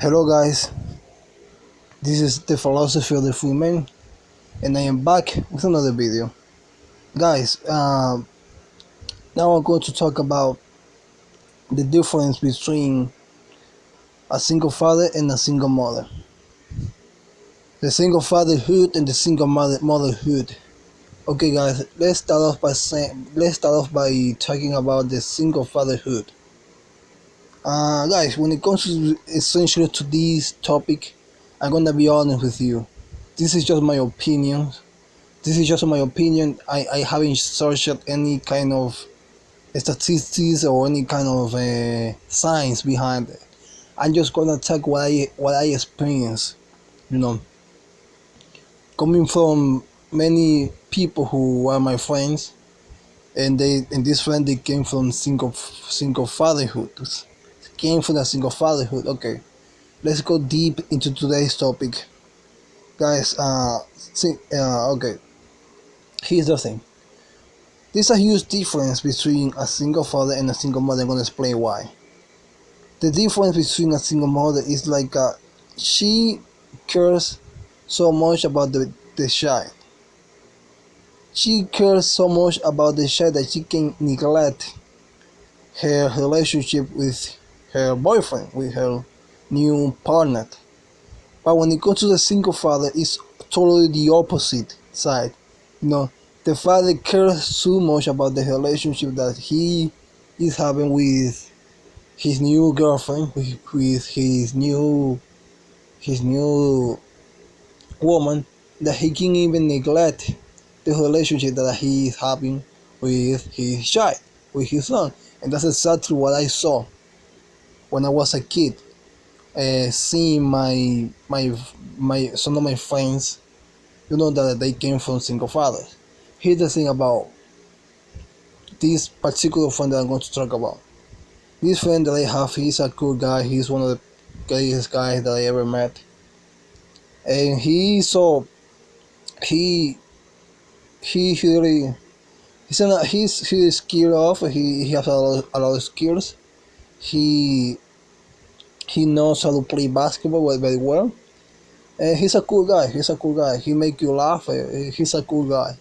Hello guys, this is the philosophy of the free man, and I am back with another video. Guys, now I'm going to talk about the difference between a single father and a single mother. The single fatherhood and the single motherhood. Okay guys, let's start off by talking about the single fatherhood. Guys, when it comes to essentially to this topic, I'm gonna be honest with you. This is just my opinion. I haven't searched any kind of statistics or any kind of science behind it. I'm just gonna talk what I experience. You know, coming from many people who are my friends, and this friend they came from single fatherhood. Came from a single fatherhood. Okay, let's go deep into today's topic, guys. Okay. Here's the thing. There's a huge difference between a single father and a single mother. I'm gonna explain why. The difference between a single mother is like she cares so much about the child. She cares so much about the child that she can neglect her relationship with her boyfriend, with her new partner. But when it comes to the single father, it's totally the opposite side. You know, the father cares so much about the relationship that he is having with his new girlfriend, with his new woman, that he can even neglect the relationship that he is having with his child, with his son. And that's exactly what I saw when I was a kid, seeing my some of my friends, that they came from single fathers. Here's the thing about this particular friend that I'm going to talk about. This friend that I have, he's a cool guy. He's one of the greatest guys that I ever met, and he he really he's skilled off. He has a lot of skills. He he knows how to play basketball very well. And he's a cool guy. He's a cool guy. He make you laugh. He's a cool guy.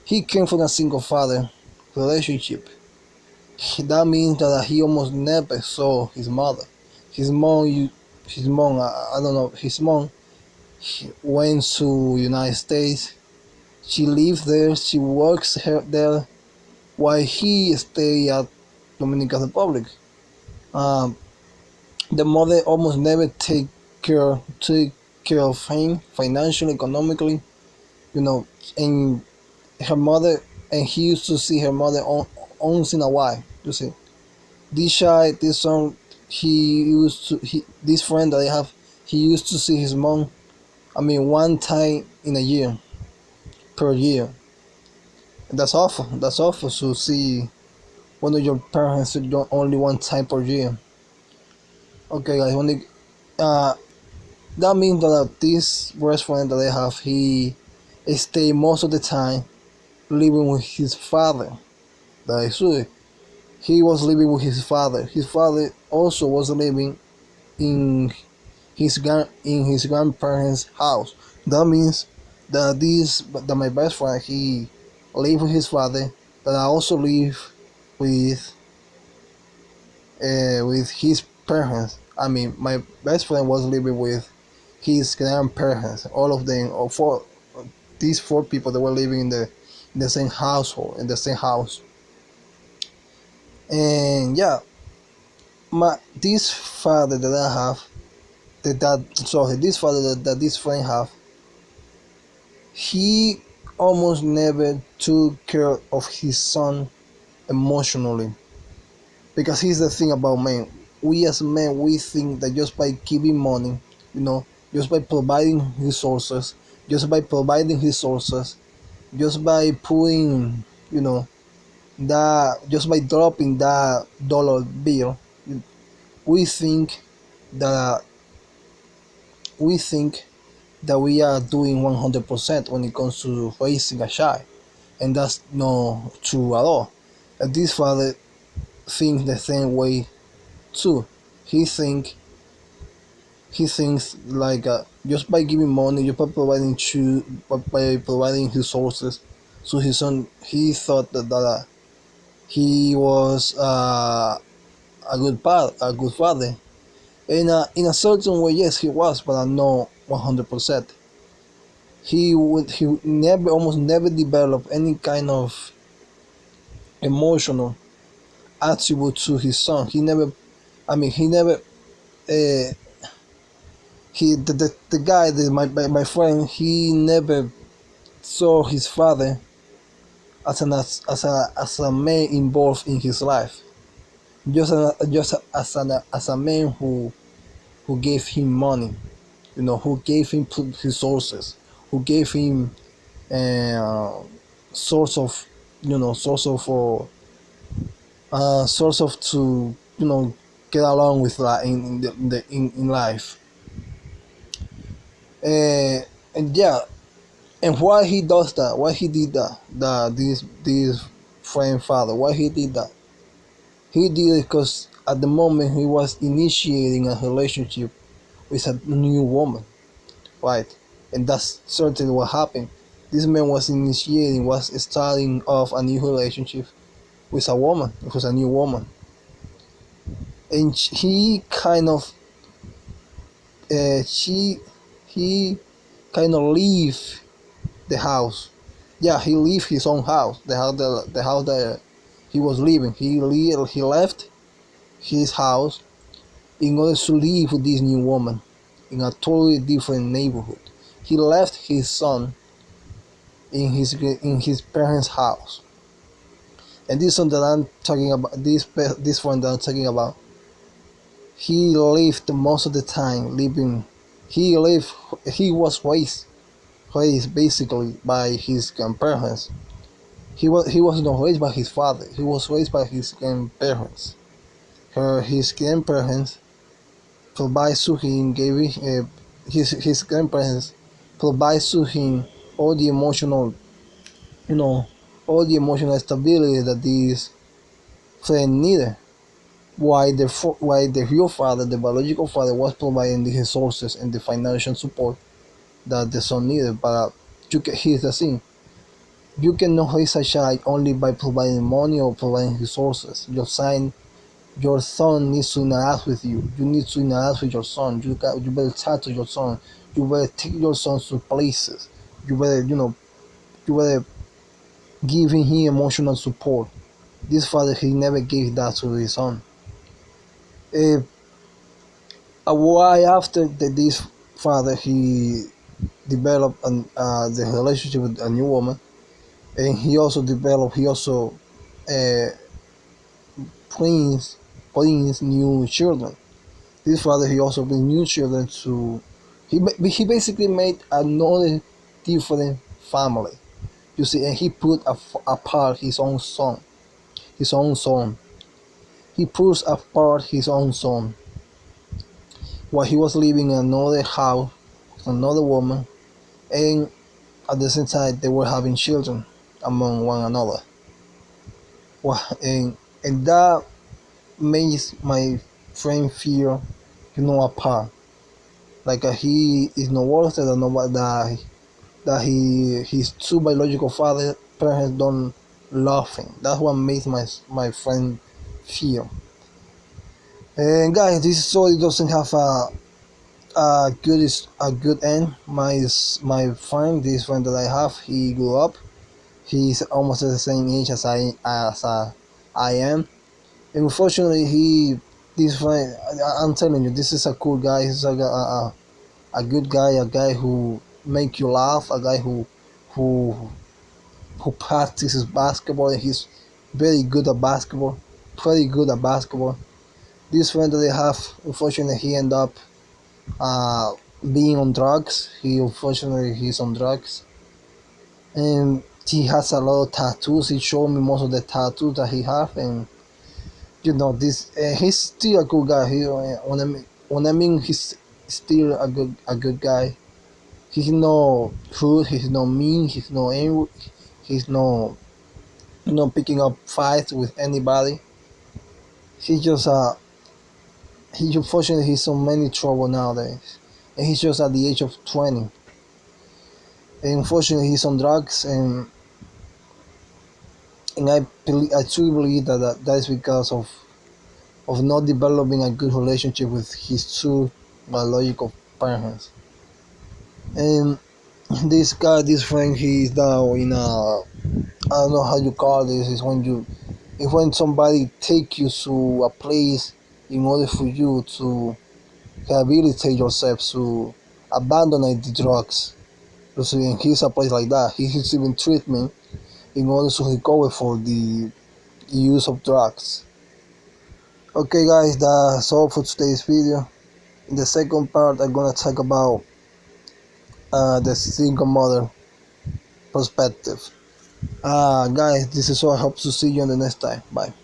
He came from a single father relationship. That means that he almost never saw his mother. His mom, his mom, I don't know. His mom went to United States. She lives there. She works there, while he stay at Dominican Republic. Um, the mother almost never take care of him financially, economically. And her mother, and he used to see her mother once in a while. You see, this son, this friend that I have, he used to see his mom. I mean, one time in a year, per year. And that's awful. That's awful to see one of your parents only one time per year. Okay, guys. That means that this best friend that I have, he stay most of the time living with his father. That is true. He was living with his father. His father also was living in his grandparents' house. That means that my best friend, he lived with his father, but I also live with with his parents. I mean, my best friend was living with his grandparents. All of them, or four, these four people that were living in the same household, in the same house. And yeah, this father that I have, this father that this friend have, he almost never took care of his son emotionally. Because here's the thing about men. We as men, we think that just by giving money, just by providing resources, just by putting, just by dropping that dollar bill, we think that we think that we are doing 100% when it comes to raising a child, and that's not true at all. And this father thinks the same way too. He think he thinks like just by giving money, just by providing by providing resources to his son, he thought that he was a good father. In a certain way, yes, he was, but I know 100%. He never almost never developed any kind of emotional attribute to his son. He never, I mean, he never. Uh, the guy that my friend, he never saw his father as a man involved in his life, just as a man who gave him money, who gave him resources, who gave him uh, source of source of source of to get along with in life. And yeah, and why he does that, why he did that, this friend father, why he did that, he did it because at the moment he was initiating a relationship with a new woman, right? And that's certainly what happened. This man was starting off a new relationship with a woman, with a new woman, and he kind of she he kind of leave the house. Yeah, he leave his own house, the house that he was living. He left his house in order to live with this new woman in a totally different neighborhood. He left his son in his parents' house. And this one that I'm talking about, this one that I'm talking about, he lived most of the time living. He lived. He was raised basically by his grandparents. He was not raised by his father. He was raised by his grandparents. His grandparents provide to him, his grandparents provide to him all the emotional, you know, all the emotional stability that this friend needed. Why the real father, the biological father, was providing the resources and the financial support that the son needed. But here's the thing: you cannot raise a child only by providing money or providing resources. Your son needs to interact with you. You need to interact with your son. You better talk to your son. You better take your son to places. You better you better give him emotional support. This father, he never gave that to his son. Uh, a while after this father, he developed the relationship with a new woman, and he also uh, brings new children. This father, he also brings new children to. He basically made another different family. You see, and he put apart his own son. His own son. He puts apart his own son while he was living in another house with another woman, and at the same time they were having children among one another. Well, and that makes my friend feel, apart. Like he is not worth it, and nobody that his two biological father parents don't love him. That's what makes my friend feel. And guys, this story doesn't have a good end. My friend, this friend that I have, he grew up. He's almost at the same age I am. And unfortunately, this friend, I'm telling you, this is a cool guy. He's like a good guy, a guy who make you laugh, a guy who who practices basketball. And he's very good at basketball, pretty good at basketball. This friend that I have, unfortunately, he ended up uh, being on drugs. He's on drugs, and he has a lot of tattoos. He showed me most of the tattoos that he have, and this. He's still a good guy. When I mean he's still a good guy. He's no rude. He's no mean. He's no angry. He's no picking up fights with anybody. He's just he unfortunately he's in many trouble nowadays, and he's just at the age of 20. And unfortunately, he's on drugs, and I truly believe that is because of not developing a good relationship with his two biological parents. And this friend, he's now in a, I don't know how you call this. It's when somebody take you to a place in order for you to rehabilitate yourself, to abandon the drugs. So he's a place like that. He's receiving treatment in order to recover for the use of drugs. Okay, guys, that's all for today's video. In the second part, I'm gonna talk about the single mother perspective. Guys, this is all. I hope to see you on the next time. Bye.